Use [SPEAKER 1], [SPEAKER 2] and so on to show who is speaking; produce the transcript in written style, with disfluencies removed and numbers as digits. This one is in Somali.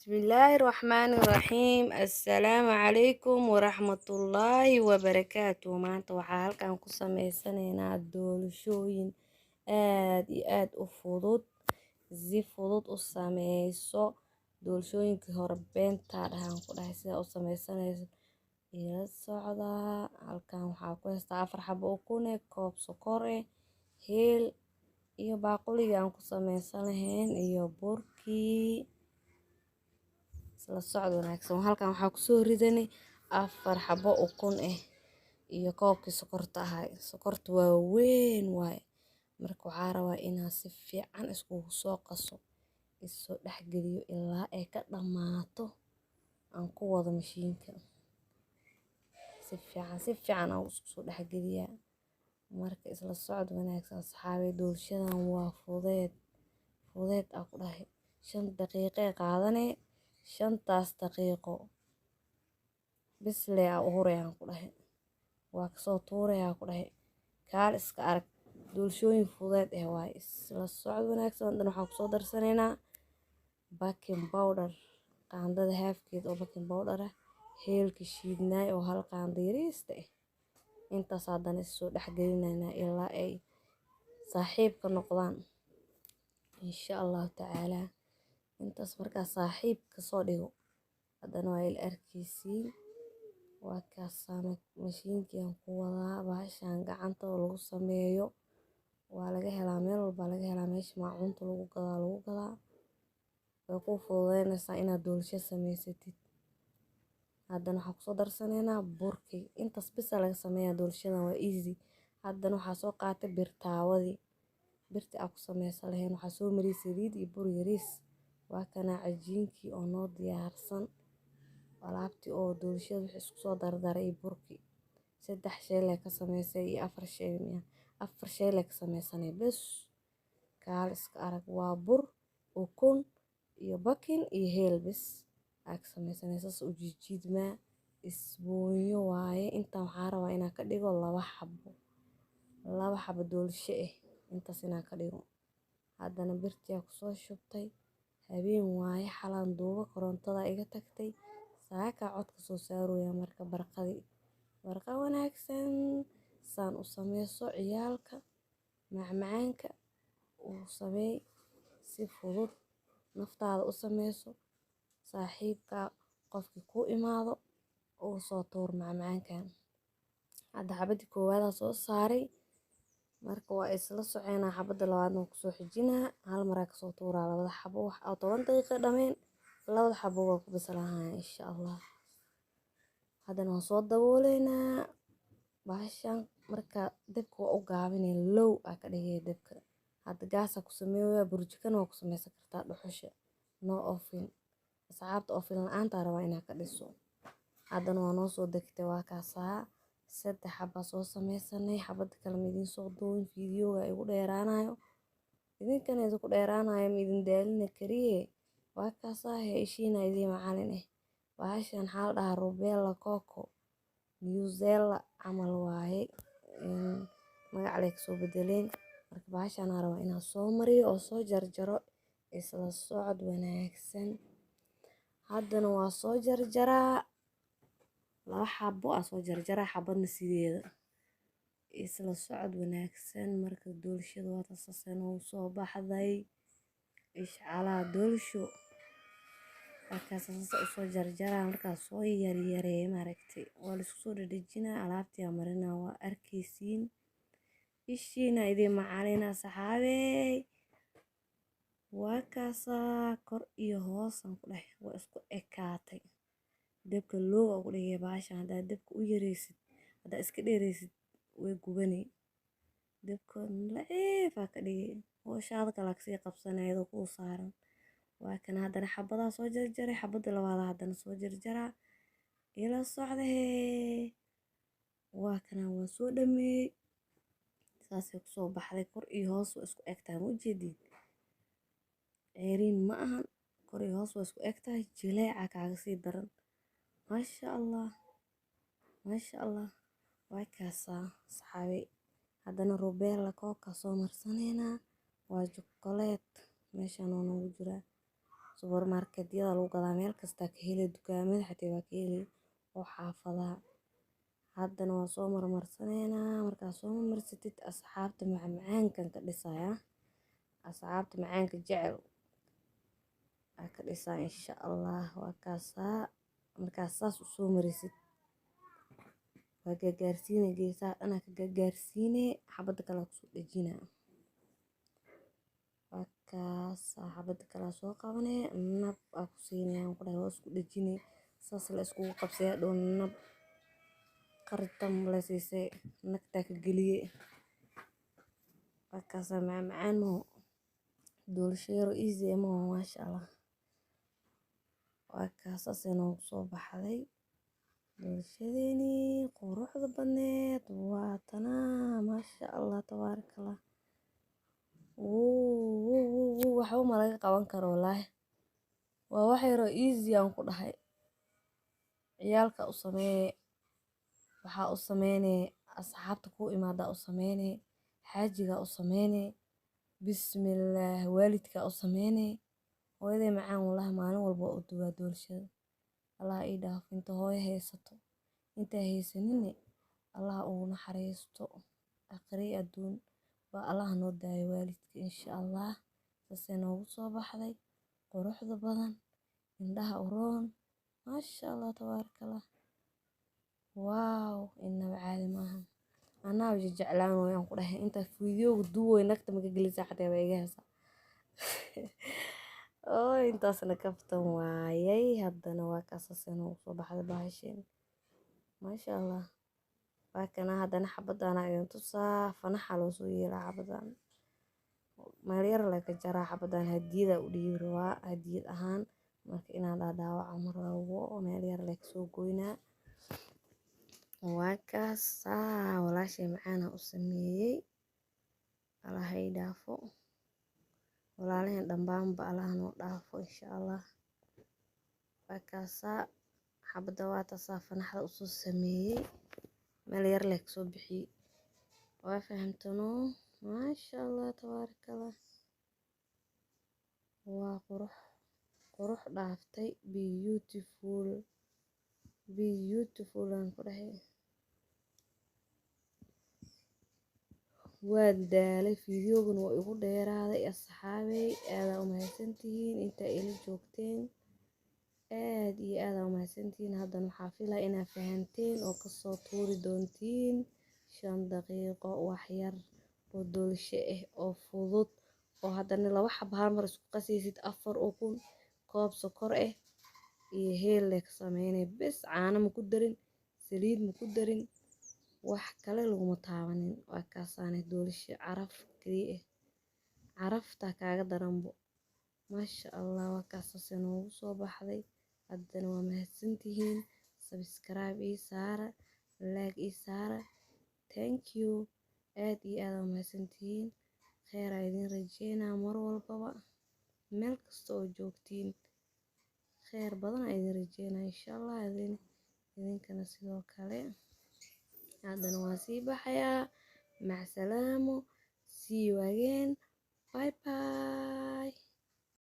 [SPEAKER 1] بسم الله الرحمن الرحيم السلام عليكم ورحمة الله وبركاته maanta waxaa halkan ku sameysanaynaa doolshooyin aad iyo aad u fudud si fudud u sameyso doolshooyinkii hore beentaa dhahaan ku dhahay sida u sameysanayso ila socda halkan waxaa ku haystaa 4 xabo ukun koob sokor heel iyo baaquliga aan ku sameysan lahayn iyo burkii la socdo wanaagsan halkan waxaa ku soo ridanay 4 xabo ukun iyo koobkii sokorta ahay sokortu waa weyn waay marka waxaa rabaa inaan si fiican iskugu soo qaso isoo dhex geliyo ilaa ay ka dhamaato aan ku wado mashiinka si fiican aan isku soo dhex geliyaa marka isla socod wanaagsan saxaabay doolshadan waa fudeed aan ku dhahay 5 daqiiqo qaadanay 5taas daqiiqo bisle u horeyaan ku dhahay waa ka soo tuurayaa ku dhahay kaal iska arag doolshooyin fudeed waay isla socod wanaagsan haddana waxaan ku soo darsanaynaa baking powder qaandada halfkeed oo baking powder heelka shiidnaay oo hal qaando yariista intaas haddana isoo dhex gelinaynaa ilaa ay saaxiib ka noqdaan insha Allah tacaala intaas markaa saaxiib ka soo dhigo haddana waa il arkaysiin waa kaas mashiinkii aan ku wadaa bahashan gacanta lagu sameeyo waa laga helaa meel walba laga helaa meesha maacuunta lagu gadaa way ku fududeynaysaa inaad doolsho samaysatid haddana waxaan ku soo darsanaynaa burkii intaas bis laga sameeyaa doolshadan waa easy haddana waxaa soo qaatay birtaawadii birtii aan ku sameysan lahayn waxaa soo mariyay saliid iyo bur yariis waa kana cajiinkii oo noo diyaarsan alaabtii oo doolshada wixii isku soo dardaray burkii 3 shay la ka sameysay iyo 4 shay la ka sameysanay bas kaal iska arag waa bur ukun iyo bakin iyo heel bis aad sameysanaysa u jiidma isbuunyo waaye inta waxaa rabaa inaan ka dhigo 2 xabo doolsho intaas inaan ka dhigo haddana birtii ku soo shubtay habeen waaye xalan duuba korontada iga tagtay saaka codka soo saaraya marka barqa wanaagsan saan u sameyso ciyaalka macmacaanka uu sameey si fudud naftaada u sameyso saaxiibka qofkii ku imaado oo soo tuur macmacaankan hadda xabadii koowaad soo saaray marka waa isla soconaa xabada labaadna ku soo xijinaa hal mar ka soo tuuraa 2 xabo wax 10 daqiiqo dhameen 2 xabo waa ku bislaanaya insha Allah haddana waan soo dabooleynaa bahashan marka dabka waa u gaabinay low aa ka dhigay dabka hadda gaas ku sameeyaa burjikana waa ku sameysan kartaa dhuxusha no oven asxaabta oven la'aanta rabaa inaa ka dhiso haddana waa noo soo degtay waa kaasaa 3 xabo soo sameysanay xabada kale midin soo duubin fiidiyowga igu dheeraanayo idinkana idinku dheeraanayo midin daalina kariye waa kaasaa ishiina idin macalin bahashan xal dhaha rubella coco New Zealand camal waaye magac leek soo bedeleen marka bahashan rabaa inaan soo mariyo oo soo jarjaro isla socod wanaagsan haddana waa soo jarjaraa 2 xabo soo jarjaraa xabadna sideeda isla socod wanaagsan marka doolshada waa tasasan oo soo baxday ishcala doolsho markaas soo jarjaraa markaas soo yaryaree maaragtay waa la isku soo dhadhajinaa alaabtii marina waa arkaysiin ishiina idin macalina saxaabey waa kaasaa kor iyo hoos aan ku dhahay waa isku ekaatay dabka loo ugu dhigay bahashan hadaa dabka u yareysid hadaa iska dheereysid way gubanay dabka laciif ka dhigay hooshada kala sii qabsanaydo ku saaran waa kana haddana xabada soo jarjaray xabada labaad haddana soo jarjaraa ila socday waa kana waa soo dhameeyay saasay ku soo baxday kor iyo hoos waa isku egtahay ma jeedin ceeriin ma ahan kor iyo hoos waa isku egtahay jileeca kaaga sii daran maasha Allah waa kaasaa saxaabay haddana rubella coco soo marsanayna waa chocolate meeshan oo nagu jira supermarketyada lagu gadaa meel kasta ka heli dukaamada xataa waa ka heli oo xaafadaha. Haddana waa soo marmarsaneynaa markaa soo marmarsatid asxaabta macmacaankan ka dhisaya asxaabta macaanka jecel ka dhisaa insha Allah waa kaasaa markaas saas u soo marisid waa gaarsiinay geesaha dhanaa ka gaarsiinay xabada kale ku soo dhajinaa waa kaasaa xabada kale soo qabanay nab aa ku siinayaan ku dhahay waa isku dhajinay saas la iskugu qabsay hadhow nab qaritam la siisay nagtaa ka geliyay waa kaasaa macmacaan doolsheero easy ma maasha Allah waa kaasaa inoogu soo baxday doolshadeeni quruxda badneed waa tanaa maasha Allah tabaarakallah waxba ma laga qaban karo wallaahi waa wax yaroo easy aan ku dhahay ciyaalka u sameeyay waxaa u sameynay asxaabta ku imaada u sameynay xaajiga u sameynay bismillaah waalidka u sameynay hooyaday macaan wallaahi maalin walba u duwaa doolshada Allah ii dhaaf inta hooyo haysato inta haysanine Allah ugu naxariisto aakhiri adduun waa Allah noo daayo waalidka insha Allah saasay noogu soo baxday quruxda badan indhaha u roon maasha Allah tabaarakallah waaw inaba caadi maaha anaa jeclaan waan ku dhahay inta fiidiyowga duuboy nagta ma ka gelisay xataa waa iga heesa oo intaasna kaftan waayay haddana waa kaasasay noogu soo baxday bahasheen maasha Allah waa kana haddana xabadana idin tusaa fanaxa loo soo yeelaa xabadan meel yar la ka jaraa xabadan hadiyada u dhiibi rabaa hadiyad ahaan marka inaan dhaawaca mar rabo meel yar la ka soo goynaa waa kaasaa walaashay macaana u sameeyay Allah hay dhaafo walaalaheen dhambaanba Allah noo dhaafo insha Allah waa kaasaa xabada waa taasaa fanaxda u soo sameeyay meel yar la ka soo bixiyay waa fahamtano maasha Allah tabaarakallah waa qurux dhaaftay beautiful aan ku dhahay waa daalay fiidiyowgan waa igu dheeraaday asxaabay aad u mahadsantihiin inta ila joogteen aad iyo aad u mahadsantihiin haddana waxaa filaa inaad fahanteen oo ka soo tuuri doontiin 5 daqiiqo wax yar oo doolsho ah oo fudud oo haddana laba xabo hal mar isku qasaysid 4 ukun koob sokor ah iyo heel la sameynay bes caano ma ku darin saliid ma ku darin wax kale laguma taabanin waa kaasaane doolsho caraf kaliya carafta kaaga daranbo maasha Allah waa kaasasay noogu soo baxday haddana waa mahadsantihiin subscribe ii saara like ii saara thank you aad iyo aad u mahadsantihiin khayr idin rajeynaa mar walbaba meel kasta oo joogtiin khayr badan idin rajeynaa insha Allah idinkana sidoo kale haddana waa sii baxayaa mac salaamo see you again bye bye